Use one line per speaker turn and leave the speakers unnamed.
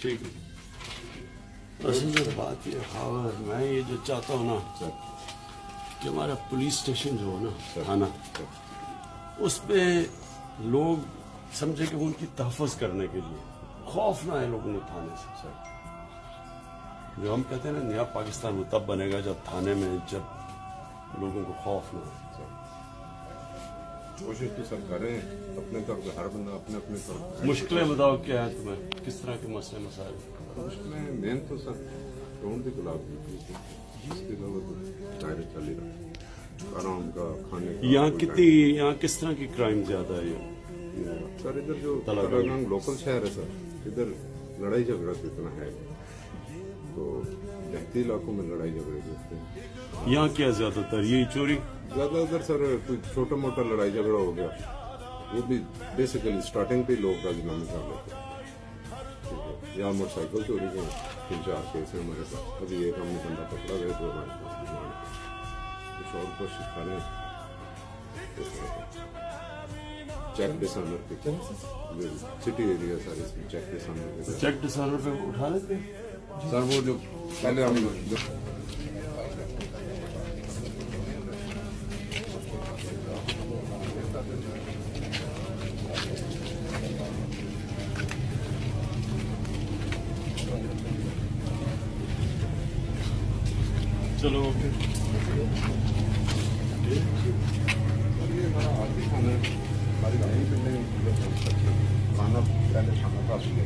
ठीक है। असल में बात ये खबर मैं ये जो चाहता हूँ ना कि हमारा पुलिस स्टेशन जो हो ना थाना उस पे लोग समझे कि उनकी तहफ़्फ़ुज़ करने के लिए खौफ ना है लोगों को थाने से। जो हम कहते हैं ना नया पाकिस्तान वो तब बनेगा जब थाने में जब लोगों को खौफ ना हो।
कोशिश तो सर करें अपने तौर पर, हर बंदा अपने अपने तौर पर।
मुश्किलें बताओ क्या है तुम्हें, किस तरह के मसले मसाइल?
उसमें मेन तो सर ढूंढ के गुलाब इसके अलावा तो दायरे चल ही रहा आराम का खाने का।
यहाँ किस तरह की क्राइम ज्यादा है?
सर इधर जो तलागंग लोकल शहर है सर, इधर लड़ाई झगड़ा तो इतना है, तो देहाती इलाकों में लड़ाई झगड़े देखते हैं।
यहाँ क्या ज्यादातर यही चोरी?
ज्यादातर सर कोई छोटा मोटा लड़ाई झगड़ा हो गया, वो भी बेसिकली स्टार्टिंग पे लोग राजीनामे कर लेते हैं। या मोटरसाइकिल चोरी के 3-4 केस है हमारे पास। अभी एक हमने बंदा पकड़ा गया तो हमारे पास कुछ और कोशिश करें। चेक डिसऑनर के सिटी एरिया सर, इसमें चेक डिसऑनर के
चेक डिसऑनर पे उठा लेते
सर। वो जो पहले हम
चलो ओके।
हमारा आगे खाना हमारी गाड़ी बिल्डिंग खाना पहले खाना काफी है।